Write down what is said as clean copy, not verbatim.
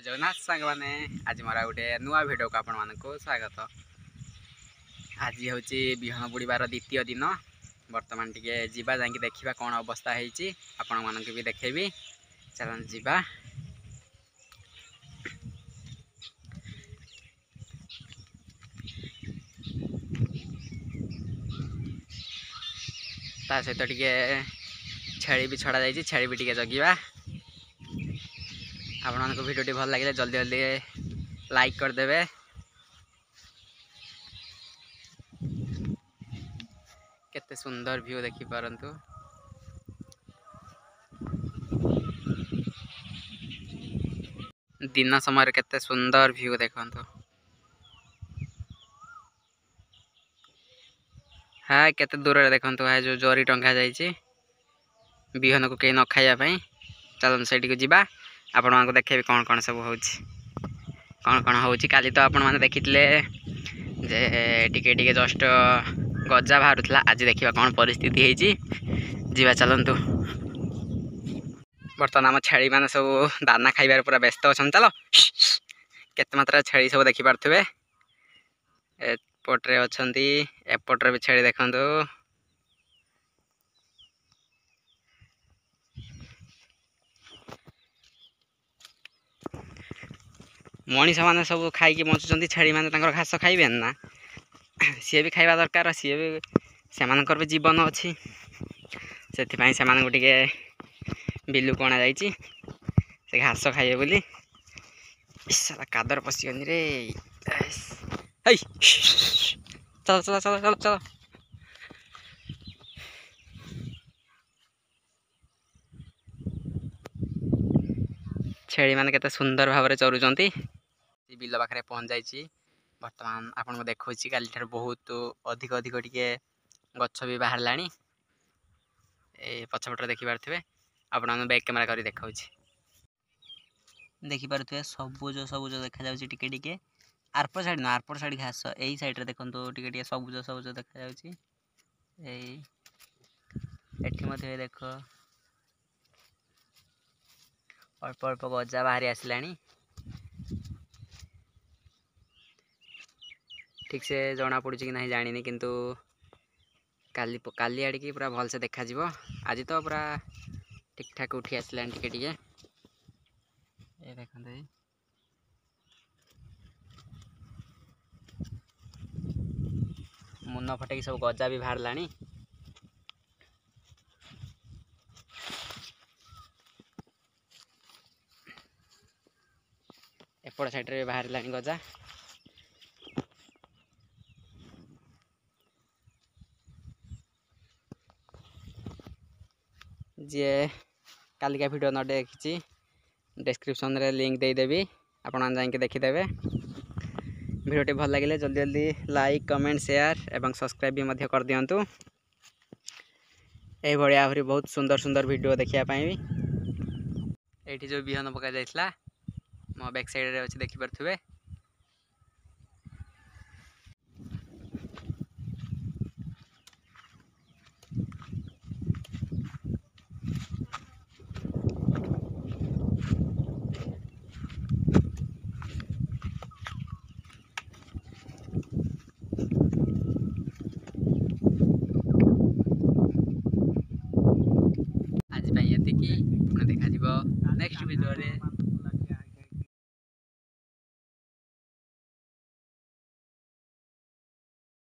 जगन्नाथ सांग मैंने आज मोर गोटे नुआ भिडियो को आपण मानक स्वागत। आज हूँ बिहन बुड़ार द्वितीय दिन। बर्तमान टे जावा जा देखा कौन अवस्था है आपण मानक भी देखेबी। चल जा ता सहित टे छेली भी छड़ा जाइए। छेली भी टे जगिवा। आपण मानक भिडियो भल लगे जल्दी जल्दी लाइक करदे। केते सुंदर व्यू देखि परंतु। दिन समय केते सुंदर व्यू देखंतु। हाँ केते दूर देखंतु है जो जरी टंगा जाइए बिहन को कहीं न खाइया पाई। चलन से जीवा आपण मानक देखेबी कौन कौन सब हो कौन होची। काली तो आपण माने देखितले जे टिके टिके जस्ट गजा बाहरुला। आज देखिबा कौन परिस्थिति हेची जीवा चलंतु। बर्तमान आम छेली माने सब दाना खाइबार पूरा व्यस्त अछन। चलो केते मात्रा छेली सब देखि पारथुबे। एपटरे अछंती एपटरे भी छेली देखंतु। मनीष मैंने सब खाई बचुंट। छेली मैंने घास खाइबे ना सी भी खाइबा दरकार। सी भी से भी जीवन अच्छी से टे बिलू कणा जा घास खाइबे बोली। सारा कादर पशिगनी रे। चलो चलो चलो चलो चलो। छेली मैंने केते सुंदर भाव में चरुचंती। बिल पाखे पहुँच जाइए। बर्तमान आपको देखा काली ठार बहुत अधिक अधिक टे गछ भी बाहर लानी। पछपटे देखिपे आप बैक कैमेरा कर देखा देखिपे सबुज सबुज देखा टिके टिके। आरपर साइड ना आरपर साइड घास यही साइड रे देखो टिके टिके सबुज सबुज देखा देख अल्प अल्प गजा बाहरी आसला। ठीक से जना पड़ी कि नहीं जानी किंतु काली काली आड़ की पूरा भल से देखा जीवो। आज तो पूरा ठीक ठाक उठी आसला टिके टिके। ये देखते मुन फटे सब गजा भी बाहर लानी। एपट साइड रे बाहर लानी गजा। जी कालिका वीडियो न देखी डिस्क्रिप्शन रे लिंक दे देबी आपण जाके देखिदेवे। वीडियोटी भल लगे जल्दी जल्दी लाइक कमेंट शेयर एवं सब्सक्राइब भी मध्य कर दियंतु। यही भाई आहरी बहुत सुंदर सुंदर वीडियो देखापी। ये जो बिहन पका जाइए मो बैक साइड रे अच्छे देखिपे।